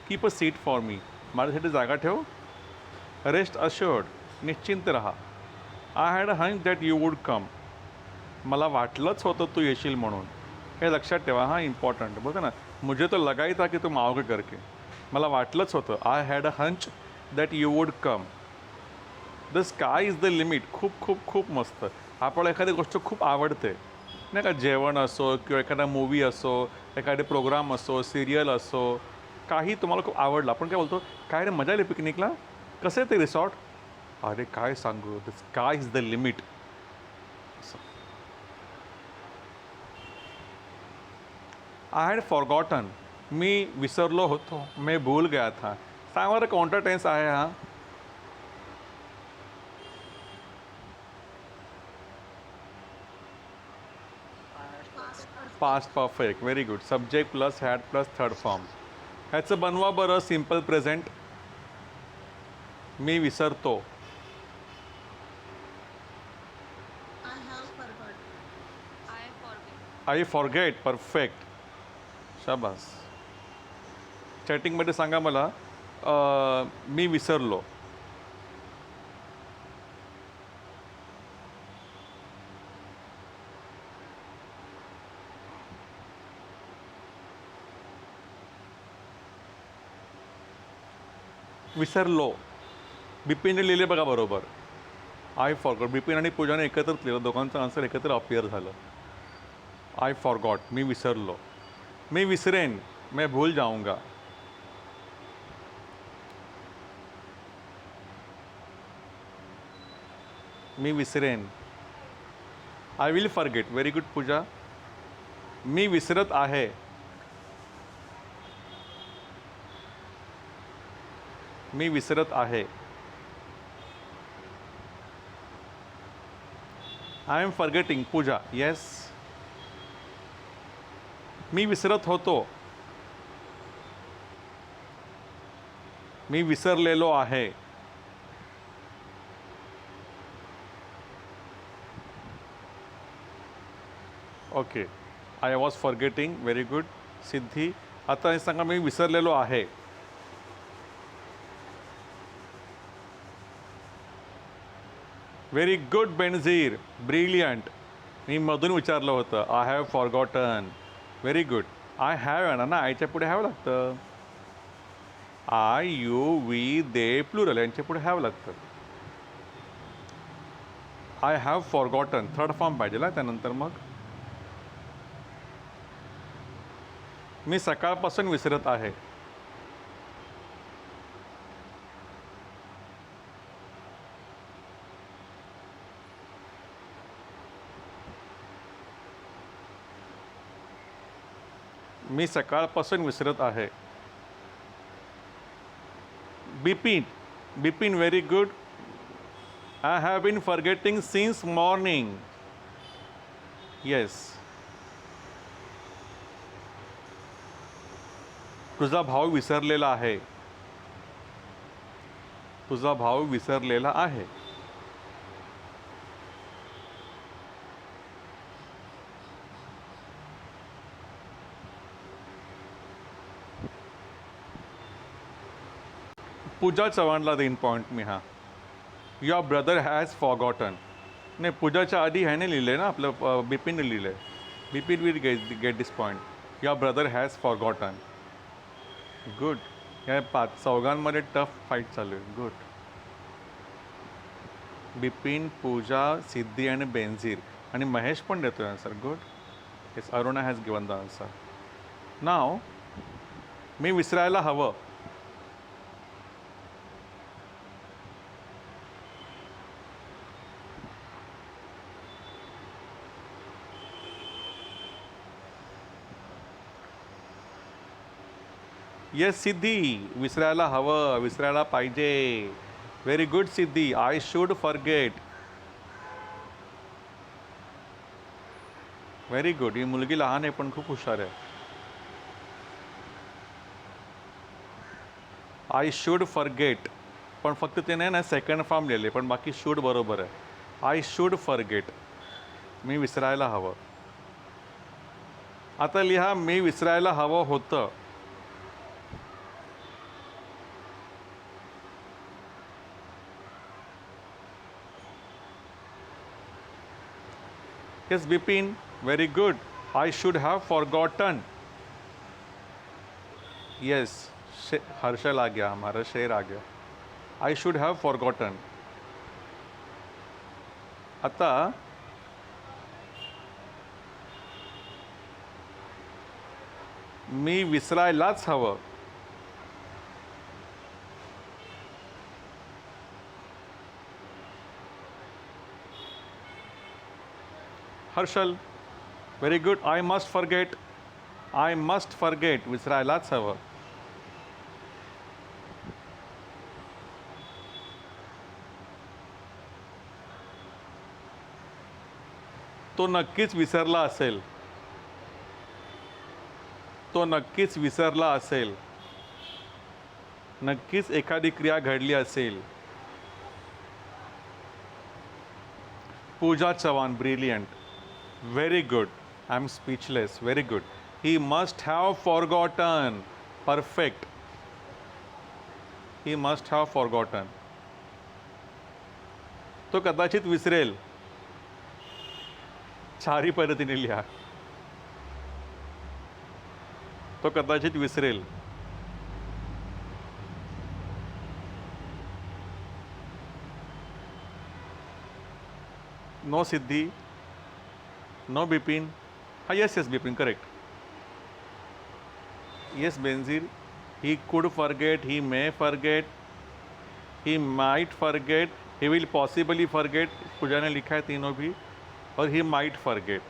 Keep a seat for me, माझ्यासाठी जागा ठेव. रेस्ट अश्युअर्ड, निश्चिंत रहा. I had a hunch that you would come, मला वाटलंच होतं तू येशील म्हणून. हे लक्षात ठेवा हां, इम्पॉर्टंट. बघा ना, मुझे तो लगा ही था की तुम आओगे करके. मला वाटलंच होतं. I had a hunch that you would come. The sky is the limit. खूप खूप खूप मस्त. आपल्याला एखादी गोष्ट खूप आवडते नाही का, जेवण असो किंवा एखादा मूवी असो, एखादे प्रोग्राम असो, सिरियल असो, काही तुम्हाला खूप आवडलं, आपण काय बोलतो, काय रे मजा आली पिकनिकला, कसं आहे ते रिसॉर्ट, अरे काय सांगू, the sky is the limit. I had forgotten, मी विसरलो होतो, मैं भूल गया था. सांगा बरं कोणता टेन्स आहे हा. Past past perfect. Perfect, very good. Subject plus had plus third form. ह्याचं बनवा बरं सिम्पल प्रेझेंट. मी विसरतो. I have forgot. I forget. I forget. Perfect. शाबास. चॅटिंगमध्ये सांगा मला मी विसरलो. विसरलो. बिपिनने लिहिले बघा बरोबर. I forgot. बिपिन आणि पूजाने एकत्रच लिहिलं, दोघांचं आन्सर एकत्र अपियर झालं. आय फॉरगॉट, मी विसरलो. मी विसरेन, मैं भूल जाऊंगा. मी विसरेन. I will forget. Very good Pooja. मी विसरत आहे. मी विसरत आहे. I am forgetting. Pooja yes. मी विसरत होतो. मी विसरलेलो आहे. Okay. I was forgetting. Very good. Siddhi. आता हे सांगा, मी विसरलेलो आहे. Very good Benazir. ब्रिलियंट. मी मधून विचारलं होतं. I have forgotten. Very good. I have येणार ना, आयच्या पुढे हॅव लागतं. I you we they plural यांच्या पुढे हॅव लागतं. I have forgotten third form पाहिजे ना त्यानंतर. मग मी सकाळपासून विसरत आहे. मी सकाळपासून विसरत आहे. Bipin. Bipin very good. I have been forgetting since morning. Yes. तुझा भाऊ विसरलेला आहे. तुझा भाऊ विसरलेला आहे. पूजा चव्हाणला देईन पॉईंट मी हा. Your brother has forgotten. नाही, पूजाच्या आधी ह्याने लिहिले ना, आपलं बिपिनने लिहिलं आहे. Bipin will get this point. Your brother has forgotten. Good. या चौघांमध्ये टफ फाईट चालू आहे. गुड. बिपिन, पूजा, सिद्धी आणि बेनझीर आणि महेश पण देतो आहे answer. Good. Yes, Aruna has given the answer. नाव मी विसरायला हवं. येस सिद्धी, विसरायला हवं, विसरायला पाहिजे. Very good Siddhi. I should forget. Very good. ही मुलगी लहान आहे पण खूप हुशार आहे. आय शूड फॉरगेट, पण फक्त ते नाही ना सेकंड फॉर्म लिहिले, पण बाकी शूड बरोबर आहे. आय शूड फॉरगेट, मी विसरायला हवं. आता लिहा मी विसरायला हवं होतं. Yes Bipin, very good. I should have forgotten. Yes, Harshal आ गया, हमारा शेर आ गया. I should have forgotten. आता मी विसरायलाच हवं. Harshal, very good. I must forget. I must forget, विसरायलाच हवं. तो नक्कीच विसरला असेल. तो नक्कीच विसरला असेल. नक्कीच एखादी क्रिया घडली असेल. Pooja Chavan, brilliant, very good. I am speechless, very good. He must have forgotten, perfect. He must have forgotten. तो कदाचित विसरेल. चारी पद्धतीने लिहा. तो कदाचित विसरेल. No Siddhi, no Bipin. हां, yes yes Bipin, correct. Yes Benazir, he could forget, he may forget, he might forget, he will possibly forget. Pooja ने लिखा है तीनों भी. और ही माइट फॉरगेट.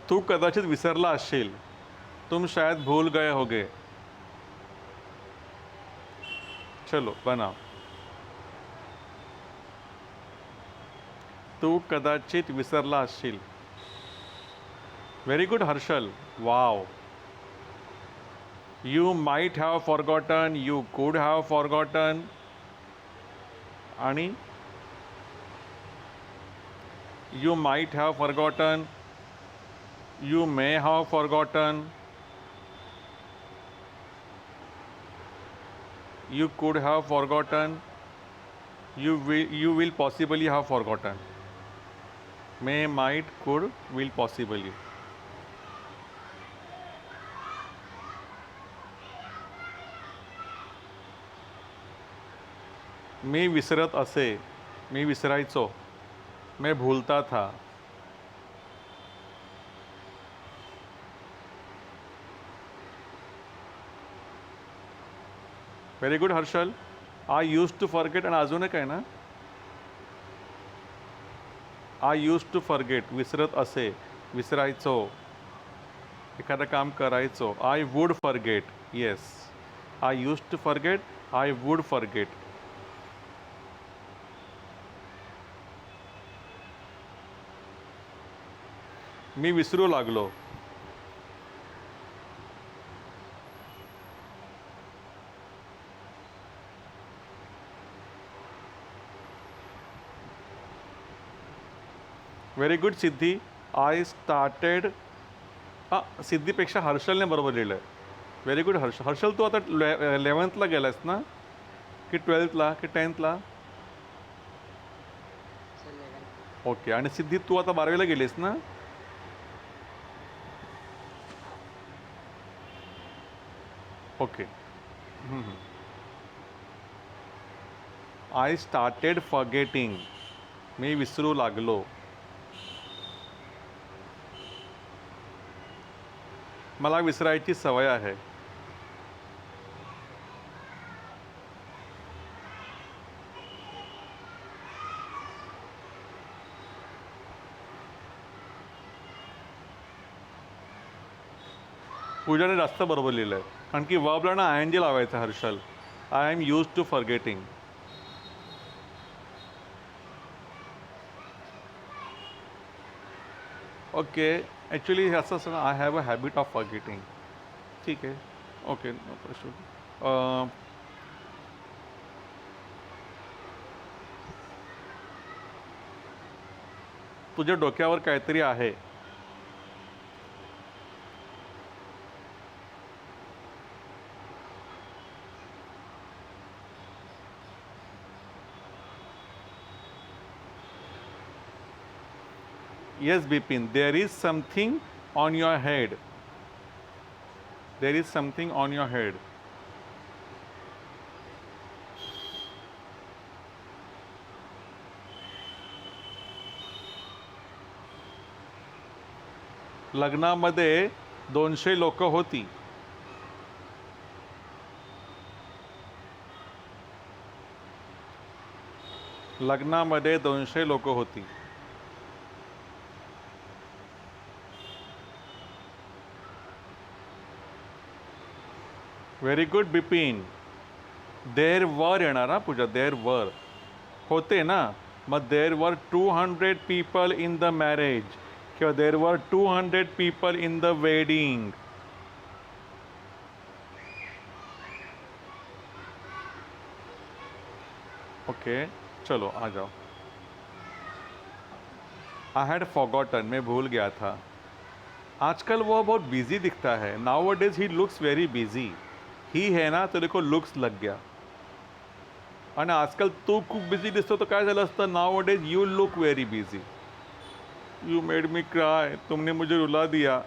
तू कदाचित विसरला असशील. तुम शायद भूल गए होगे. चलो बनाओ. तू कदाचित विसरला असशील. Very good Harshal, wow. You might have forgotten, you कुड हॅव फॉरगॉटन. आणि you might have forgotten, you may have forgotten, you could have forgotten, you will possibly have forgotten. May, might, could, will, possibly. मी विसरत असे, मी विसरायचो. मैं भूलता था. Very good Harshal. I use to forget. आणि अजून एक आहे ना, आय यूज टू फॉरगेट, विसरत असे, विसरायचो, एखादं काम करायचो. I would forget. Yes, I use to forget, I would forget. मी विसरू लागलो. Very good Siddhi. I started. हां, सिद्धीपेक्षा हर्षलने बरोबर लिहिलं आहे. व्हेरी गुड हर्षल, तू आता 11th गेलास ना, की 12th की 10th? ओके. आणि सिद्धी, तू आता 12वीला गेलीस ना. ओके. आय स्टार्टेड फॉरगेटिंग, मी विसरू लागलो. मला विसरायची सवय आहे. पूजाने जास्त बरोबर लिहिलं आहे, कारण की वर्बला ना ING लावायचं Harshal. I am use to forgetting. Okay. Actually हे असं असं ना, I have a habit of forgetting. ठीक आहे, ओके, नो प्रॉब्लेम. तुझ्या डोक्यावर काहीतरी आहे. Yes Bipin, there is something on your head, there is something on your head. लग्नामध्ये 200 लोक होती. लग्नामध्ये 200 लोक होती. Very good Bipin. देर वर येणार हा पूजा, देर वर होते ना, मग देर वर 200 पीपल इन द मॅरेज किंवा देर वर 200 people in the wedding. Okay चलो आ जाओ. आई हैड फॉरगॉटन, मैं भूल गया था. आजकल वो बहुत बिजी दिखता है. Nowadays he looks very busy. ही है ना तो देखो लुक्स लग गया. आणि आजकाल तू खूप बिझी दिसतो तर काय झालं असतं, nowadays you look very busy. You made me cry, तुमने मुझे रुला दिया.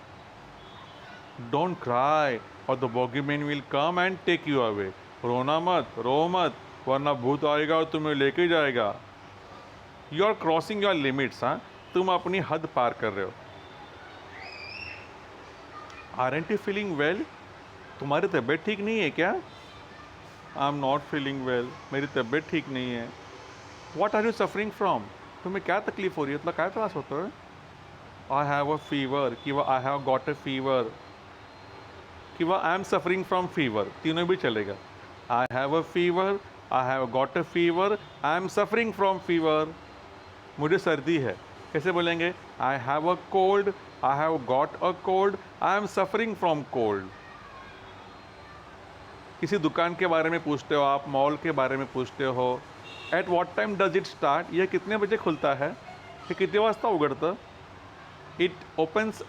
डोंट क्राय और the bogeyman will come and take you away. रोना मत, रो मत, वरना भूत आएगा और तुम्हें लेके जाएगा. You are crossing your limits. हाँ, तुम अपनी हद पार कर रहे हो. Aren't you feeling well? तुम्हारी तबीयत ठीक नहीं है क्या? I am not feeling well, मेरी तबीयत ठीक नहीं है. What are you suffering from? तुम्हें क्या तकलीफ हो रही है, मतलब काय त्रास होतो है? आई हैव अ फीवर किंवा I have got a fever किंवा I am suffering from fever, तीनों भी चलेगा. I have a fever, I have got a fever, I am suffering from fever. मुझे सर्दी है, कैसे बोलेंगे? I have a cold, I have got a cold, I am suffering from cold. किसी दुकान के बारे में पूछते हो आप, मॉल के बारे में पूछते हो. At what time does it start? यह कितने बजे खुलता है? हे किती वाजता उघडतं? इट ओपन्स,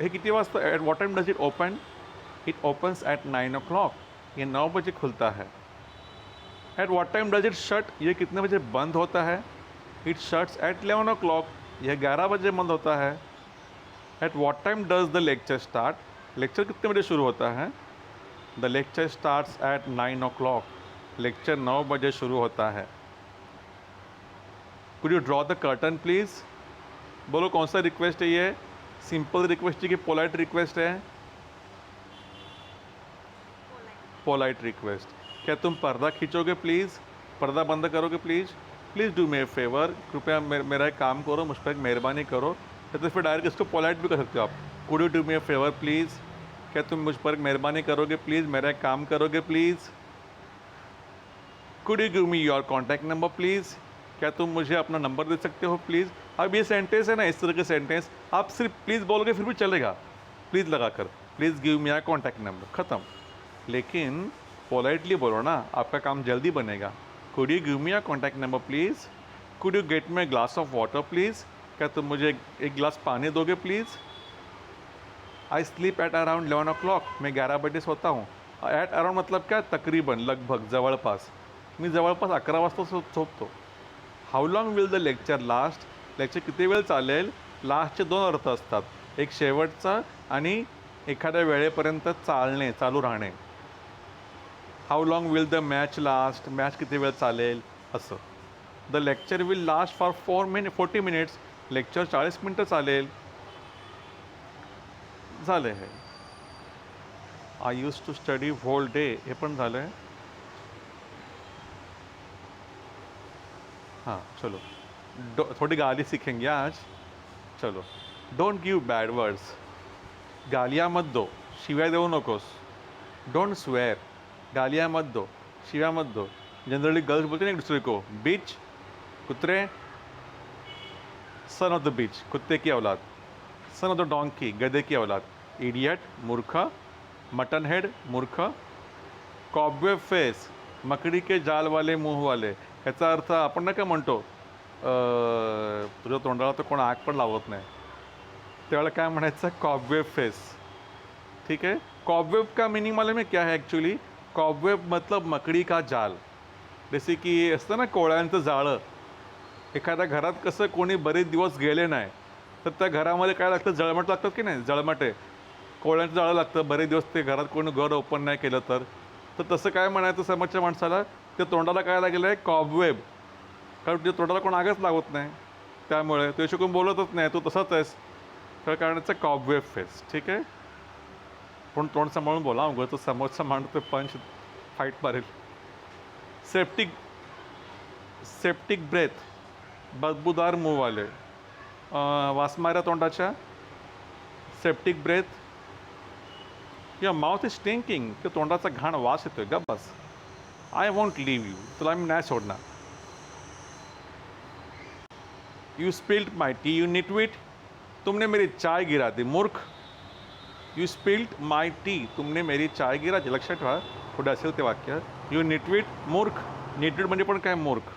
हे किती वाजता, at what time does it open? It opens at 9 o'clock. ये 9 बजे खुलता है. At what time does it shut? ये कितने बजे बंद होता है? It shuts at 11 o'clock. यह 11 बजे बंद होता है. At what time does the lecture start? Lecture कितने बजे शुरू होता है? The lecture starts at 9 o'clock. Lecture 9 बजे शुरू होता है. Could you draw the curtain please? बोलो कौन सा रिक्वेस्ट है ये? सिंपल रिक्वेस्ट है कि पोलाइट रिक्वेस्ट है? Polite request. क्या तुम पर्दा खींचोगे प्लीज़? पर्दा बंद करोगे please? Please do may A favour, कृपया मेरा एक काम करो, मुझ पर एक मेहरबानी करो. या तो फिर डायरेक्ट इसको पोलाइट भी कर सकते हो आप. कुड you do may A favour please? क्या तुम मुझ पर एक मेहरबानी करोगे प्लीज़, मेरा एक काम करोगे please? Could you give me your contact number please? क्या तुम मुझे अपना नंबर दे सकते हो प्लीज़? अब ये सेंटेंस है ना, इस तरह के सेंटेंस आप सिर्फ प्लीज़ बोलोगे फिर भी चलेगा, प्लीज़ लगाकर. Please give me your contact number, ख़त्म. लेकिन पोलाइटली बोलो ना, आपका काम जल्दी बनेगा. Could you give me your contact number please? Could you get me glass of water please? क्या तुम मुझे एक गिलास पानी दोगे please? I sleep at around 11 o'clock. मैं 11 बजे सोता हूँ. ॲट अराउंड मतलब क्या? तकरीबन, लगभग, जवळपास. मी जवळपास 11 वाजता झोपतो. How long will the lecture last? Lecture किती वेळ चालेल? लास्टचे 2 अर्थ असतात, एक शेवटचा आणि एखाद्या वेळेपर्यंत चालू राहणे. How long will the match last? Match किती वेळ चालेल असं. The lecture will last for 40 minutes. Lecture 40 मिनटं चालेल. झालं आहे. I use to study whole day, हे पण झालं आहे. हाँ चलो, थोड़ी गाली सीखेंगे आज. चलो. Don't give bad words. गालियाँ मत दो, शिव्या देऊ नकोस. Don't swear. गालियाँ मत दो, शिव्या मत दो. जनरली गर्ल्स बोलते हैं एक दूसरे को बीच, कुत्रे. सन ऑफ द बीच, कुत्ते की औलाद. सन ऑफ द डोंकी, गधे की औलाद. इडियट, मूर्ख. मटन हेड, मूर्ख. कॉबवेब फेस, मकडी के जाल वाले, मुंह वाले. ह्याचा अर्थ आपण नाही का म्हणतो, तुझ्या तोंडाला तर कोण आग पण लावत नाही, त्यावेळेला काय म्हणायचं? Cobweb face. ठीक है. कॉबवेब का मीनिंग मालूम है क्या है एक्चुअली? कॉबवेब मतलब मकड़ी का जाल. जसे की असतं ना कोळ्यांचं जाळं. एखाद्या घरात कसं कोणी बरेच दिवस गेले नाही तर त्या घरामध्ये काय लागतं, जळमट लागतात की नाही, जळमटे कोळ्यांचं जाळं लागतं, बरेच दिवस ते घरात कोणी घर ओपन नाही केलं तर तसं काय म्हणायचं समोरच्या माणसाला, ते तोंडाला काय लागलेलं आहे, कॉबवेब. कारण तुझ्या तोंडाला कोण आगच लागत नाही, त्यामुळे तू शिकून बोलतच नाही, तू तसंच आहेस, तर कारणाचं कॉबवेब फेस. ठीक आहे, पण तोंड सांभाळून बोला, उगं तो समोरचा माणूस ते पंच फाईट मारेल. सेप्टिक सेप्टिक ब्रेथ, बदबूदार मूव आले, वासमाऱ्या तोंडाच्या, सेप्टिक ब्रेथ, या माउथ इज स्टिंकिंग, ते तोंडाचा घाण वास येतोय. गा बस, आय वॉन्ट लिव्ह यू, तुला मी नाही सोडणार. You spilled my tea you nitwit, तुमने मेरी चाय गिरा दी मूर्ख. यू स्पिल्ड माय टी, तुमने मेरी चाय गिरा दी. लक्षात ठेवा, पुढे असेल ते वाक्य. यू निटविट, मूर्ख. निटविट म्हणजे पण काय, मूर्ख.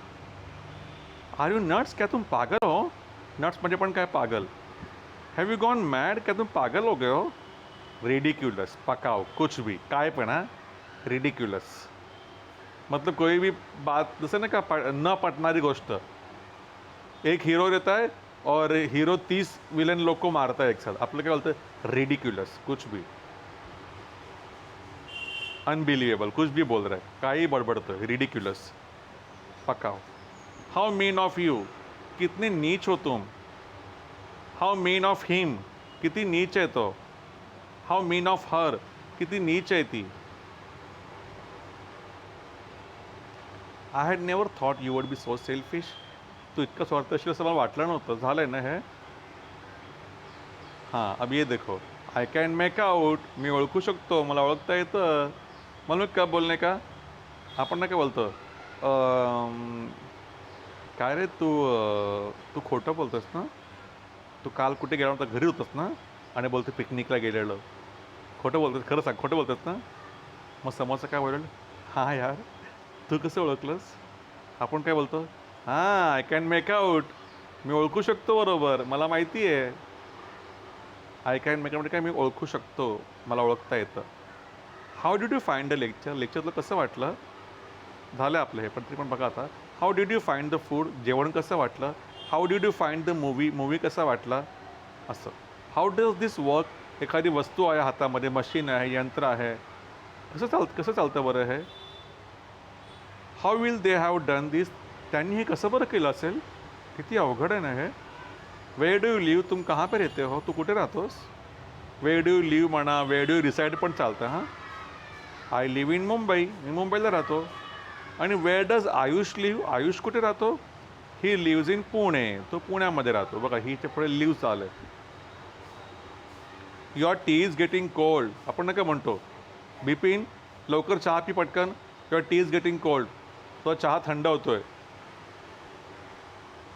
आर यू नट्स, क्या तुम पागल हो. नट्स म्हणजे पण काय, पागल. हैव यू गॉन मॅड, क्या तुम पागल हो गए हो. रिडिक्युलस, पकाओ, कुछ भी, काय पण. हाँ, रिडिक्युलस मतलब कोई भी बात, जैसे ना का न पटणारी गोष्ट. एक हीरो रहता है और हीरो 30 विलन लोग को मारता है एक साथ, आपलं काय बोलतं, रिडिक्युलस, कुछ भी, अनबिलिवेबल, कुछ भी बोल रहा है, काही बडबडतं, रिडिक्युलस, पकाओ. हाउ मीन ऑफ यू, कितने नीच हो तुम. हाउ मीन ऑफ हिम, किती नीच आहे तो. हाउ मीन ऑफ हर, किती नीच आहे ती. I had never thought you would be so selfish, तू इतकं स्वार्थशील असं मला वाटलं नव्हतं. झालं आहे ना हे. हां, अब ये देखो, आय कॅन मेक आउट, मी ओळखू शकतो, मला ओळखता येतं. मला का बोलणे का, आपण ना काय बोलतो, काय रे तू, तू खोटं बोलतोस ना, तू काल कुठे गेला होता, घरी होतस ना, आणि बोलतो पिकनिकला गेलेलं. खोटं बोलतोस, खरं सांग, खोटं बोलतोस ना. मग समोरचं काय बोलेल, हां यार तू कसं ओळखलंस. आपण काय बोलतो, हां आय कॅन मेक आउट, मी ओळखू शकतो बरोबर, मला माहिती आहे. आय कॅन मेक आउट म्हणजे काय, मी ओळखू शकतो, मला ओळखता येतं. How did you find the lecture, लेक्चरला कसं वाटलं. झालं आपलं हे, पण तरी पण बघा आता. How did you find the food, जेवण कसं वाटलं. How did you find the movie, movie कसा वाटला. असं. हाऊ डज दिस वर्क, एखादी वस्तू आहे हातामध्ये, मशीन आहे, यंत्र आहे, कसं चालतं बरं हे. How will they have done this, त्यांनी हे कसं बरं केलं असेल. किती अवघड आहे ना हे. वेअर डू यू लिव्ह, तुम कहाँ पे रहते हो, तू कुठे राहतोस. वेअर डू यू लिव्ह म्हणा, वेअर डू यू रिसाइड पण चालतं. हां, आय लिव्ह इन मुंबई, मी मुंबईला राहतो. आणि where does Ayush live, Ayush कुठे राहतो. ही लिव्ज इन पुणे, तो पुण्यामध्ये राहतो. बघा हिच्या पुढे लिव्ज आलं. Your tea is getting cold, आपण नका म्हणतो, बिपिन लवकर चहा पी पटकन, your tea is getting cold, तो चहा थंड होतोय.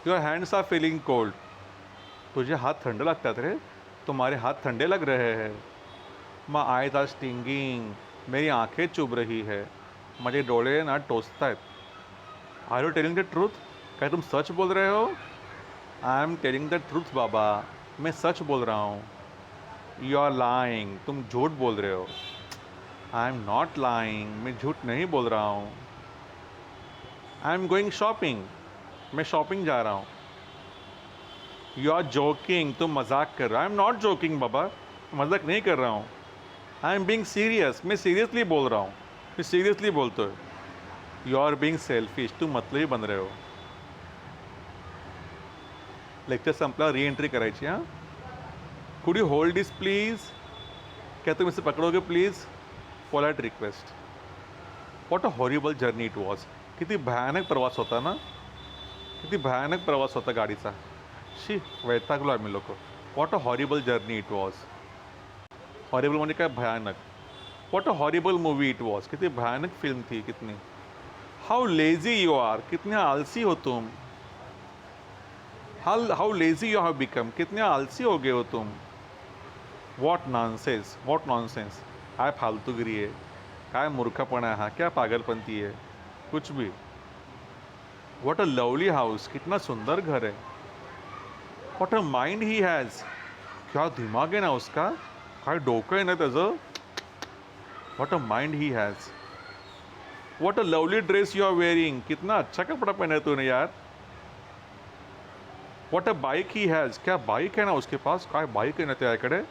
Your hands are feeling cold, तुझे हात थंड लागतात रे, तुम्हारे हाथ ठंडे लग रहे हैं. माय आईज आर स्टिंगिंग, मेरी आंखें चुभ रही है, माझे डोळे ना टोचत आहेत. Are you telling the truth, क्या तुम सच बोल रहे हो. I am telling the truth बाबा, मैं सच बोल रहा हूँ. यू आर लाइंग, तुम झूठ बोल रहे हो. आई एम नॉट लाइंग, मैं झूठ नहीं बोल रहा हूँ. आई एम गोइंग शॉपिंग, मैं शॉपिंग जा रहा हूँ. यू आर जोकिंग, तुम मजाक कर रहे हो. आई एम नॉट जोकिंग बाबा, मजाक नहीं कर रहा हूँ. आई एम बीइंग सीरियस, मैं सीरियसली बोल रहा हूँ, मैं सीरियसली बोलतो है. यू आर बीइंग सेल्फिश, तुम मतलबी बन रहे हो. लेक्चर संपला, री एंट्री करायची. हां, कुड यू होल्ड दिस प्लीज, क्या तुम इसे पकडोगे please. Polite request. What a horrible journey it was, किती भयानक प्रवास होता ना, किती भयानक प्रवास होता गाडीचा. शी, वैतागलो आम्ही लोक. What a horrible journey it was. Horrible म्हणजे काय, भयानक. What a horrible movie it was, किती भयानक फिल्म थी कितनी. हाउ लेजी यू आर, कितने आलसी हो तुम. हाउ लेजी यू हैव बिकम, कितने आलसी हो गए हो तुम. व्हॉट नॉनसेन्स, व्हॉट नॉनसेन्स, काय फालतूगिरी आहे, काय मूर्खपणा आहे हा, क्या पागलपंती है, कुछ भी. व्हॉट अ लवली हाउस, कितना सुंदर घर है. What a mind he has, क्या दिमाग आहे ना उसका, काय डोकं आहे ना त्याचं. What a mind he has. What a lovely dress you are wearing, कितना अच्छा कपड़ा पहना है तूने यार. What a bike he has, क्या बाईक आहे ना उसके पास, काय बाईक आहे ना त्याकडे,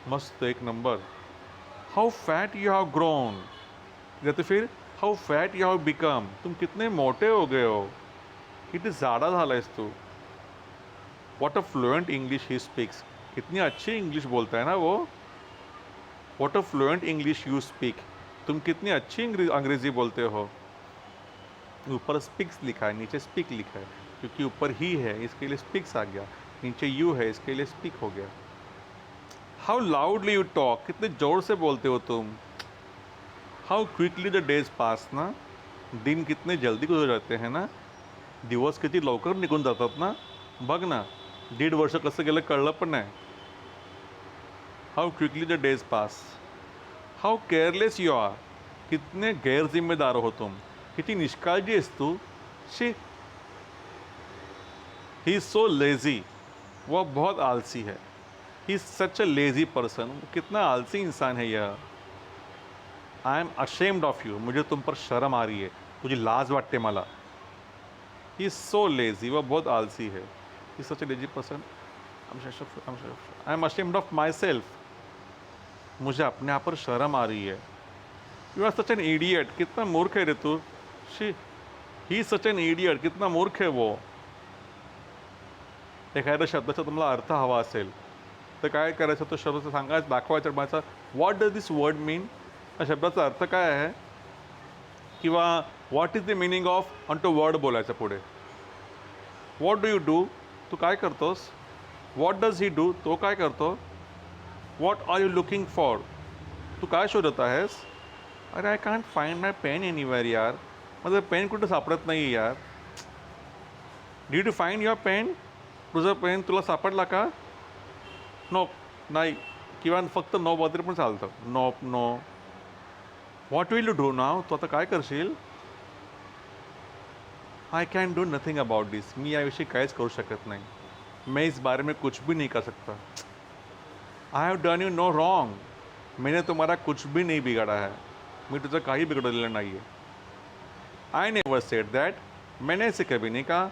मस्त एक number. How fat you have grown, या तो फिर how fat you have become, तुम कितने मोटे हो गए हो, कितनी ज़्यादा झालायस तू. What a fluent English he speaks, कितनी अच्छी इंग्लिश बोलता है ना वो. What a fluent English you speak, तुम कितनी अच्छी अंग्रेज़ी बोलते हो. ऊपर स्पीक्स लिखा है, नीचे स्पीक लिखा है, क्योंकि ऊपर ही है इसके लिए स्पीक्स आ गया, नीचे यू है इसके लिए स्पीक हो गया. हाउ लाउडली यू टॉक, कितने ज़ोर से बोलते हो तुम. हाउ क्विकली द डेज पास ना, दिन कितने जल्दी गुजर जाते हैं ना, दिवस किती लवकर निघून जातात ना. बघ ना, 1.5 वर्ष कसं गेलं कळलं पण नाही. How quickly the days pass. How careless you are, कितने गैरजिम्मेदार हो तुम, किती निष्काळजी आहेस तू. She, he is so lazy, वह बहुत आलसी है. He is such a lazy person, कितना आलसी इंसान है यह. I am ashamed of you, मुझे तुम पर शर्म आ रही है, तुझी लाज वाटते मला. ही इज़ सो लेज़ी, वह बहुत आलसी है. He is such a lazy person. I am ashamed of my self, मुझे अपने आप पर शर्म आ रही है. You R such an idiot, कितना मूर्ख है रे तू. She, he such an idiot, कितना मूर्ख है वो. एखाद्या शब्दाचा तुम्हाला अर्थ हवा असेल तर काय करायचं, तो शब्द सांगायचं, दाखवायचा, म्हणायचा what does this word mean, या शब्दाचा अर्थ काय आहे, किंवा what is the meaning of आणि तो वर्ड बोलायचा पुढे. व्हॉट डू यू डू, तू काय करतोस. व्हॉट डज ही डू, तो काय करतो. What are you looking for, तू काय शोधत आहेस. अरे I can't find my pen anywhere यार, माझं पेन कुठं सापडत नाही यार. Did you find your pen, तुझं पेन तुला सापडला का. नो, नाही, किंवा फक्त नो बदल पण चालतं. No no. What will you do now, तू आता काय करशील. I can do nothing about this, मी याविषयी काहीच करू शकत नाही. मैं इस बारे में कुछ भी नहीं कर सकता. I have done you no wrong, मैंने तुम्हारा कुछ भी नहीं बिगाड़ा है, मी तुझं काही बिघडवलेलं नाही आहे. आई नेवर सेड दॅट, मैंने ऐसे कभी नहीं कहा.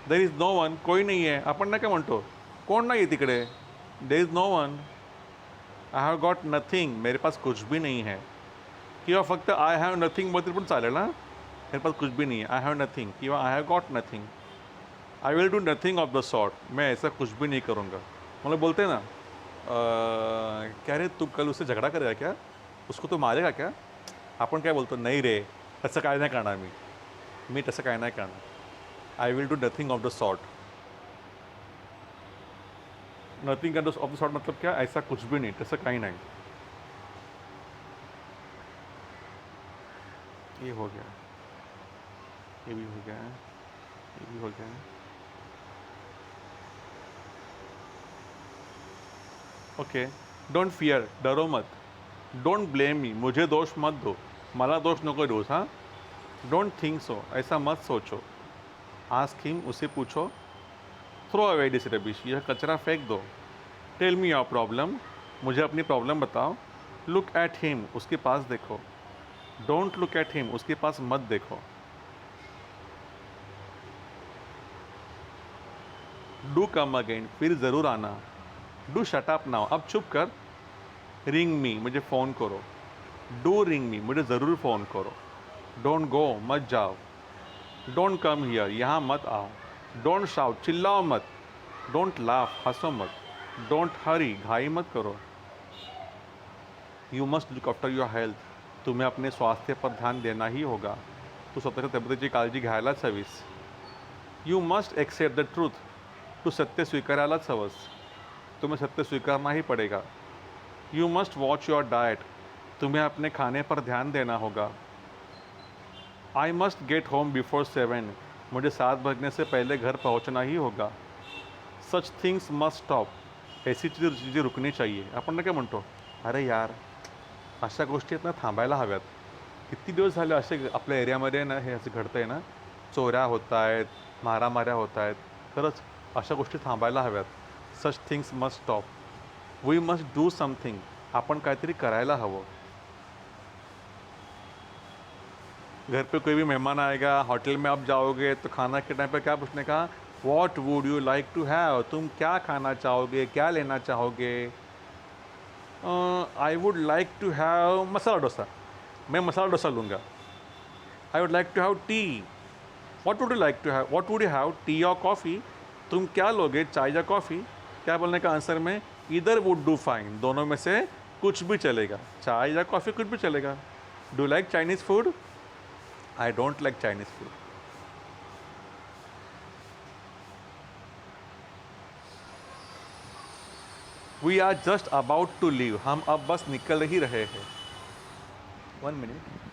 देर इज नो वन, कोई नहीं है, आपण नाही का म्हणतो, कोण नाही आहे तिकडे. There is no one. I have got nothing, मेरे पास कुछ भी नहीं है. किंवा फक्त आय हॅव नथिंग बोलतील पण चालेल ना, मेरे पास कुछ भी नहीं है. आई हॅव नथिंग किंवा I have got nothing. I will do nothing of the sort, मैं ऐसा कुछ भी नहीं करूँगा. मतलब बोलते हैं ना, क्या रे तू कल उससे झगड़ा करेगा क्या, उसको तो मारेगा क्या. आपण काय बोलतो, नाही रे तसं काय नाही करणार, मी तसं काय नाही करणार. आई will do nothing of the sort. Nothing of the sort मतलब क्या, ऐसा कुछ भी नहीं, तसं काही नाही. ये हो गया, ये भी हो गया, ये भी हो गया. ओके. डोंट फियर, डरो मत. डोंट ब्लेम मी, मुझे दोष मत दो, मला दोष नको दोष. हाँ. डोंट थिंक सो, ऐसा मत सोचो. आस्क हिम, उसे पूछो. थ्रो अवे दिस रबिश, यह कचरा फेंक दो. टेल मी योर प्रॉब्लम, मुझे अपनी प्रॉब्लम बताओ. लुक एट हिम, उसके पास देखो. डोंट लुक एट हिम, उसके पास मत देखो. डू कम अगेन, फिर ज़रूर आना. डू शट अप नाउ, अब चुप कर. रिंग मी, मुझे फ़ोन करो. डू रिंग मी, मुझे ज़रूर फ़ोन करो. डोंट गो, मत जाओ. डोंट कम हियर, यहाँ मत आओ. डोंट शाउट, चिल्लाओ मत. डोंट लाफ, हंसो मत. डोंट हरी, घाई मत करो. You must look after your health, तुम्हें अपने स्वास्थ्य पर ध्यान देना ही होगा. तू स्वतःच्या तब्येतीची काळजी घ्यायलाच हवीस. You must accept the truth, तू सत्य स्वीकारायलाच हवंस. तुम्हें सत्य स्वीकारना ही पड़ेगा. You must watch your diet, तुम्हें अपने खाने पर ध्यान देना होगा. I must get home before 7, मुझे 7 बजने से पहले घर पहुंचना ही होगा. सच थिंग्स मस्ट स्टॉप, ऐसी चीज़ें रुकनी चाहिए. आपण काय म्हणतो, अरे यार अशा गोष्टी आहेत ना थांबायला हव्यात. किती दिवस झाले असे आपल्या एरियामध्ये ना हे असं घडतं आहे ना, चोऱ्या होत आहेत, मारामाऱ्या होत आहेत. खरंच अशा गोष्टी थांबायला हव्यात. Such things must stop. We must do something, आपण काहीतरी करायला हवं. घर पे कोई भी मेहमान आएगा, होटल में आप जाओगे तो खाना के टाइम पे क्या पूछने का, what would you like to have, तुम क्या खाना चाहोगे, क्या लेना चाहोगे। I would like to have masala dosa, मैं मसाला डोसा लूँगा। I would like to have tea, what would you like to have, what would you have, tea और कॉफ़ी, तुम क्या लोगे, चाय या कॉफ़ी। क्या बोलने का आंसर में, इधर वुड डू फाइन, दोनों में से कुछ भी चलेगा, चाय या कॉफ़ी कुछ भी चलेगा। Do like Chinese food, I don't like Chinese food. We are just about to leave, हम अब बस निकल ही रहे हैं। 1 मिनट।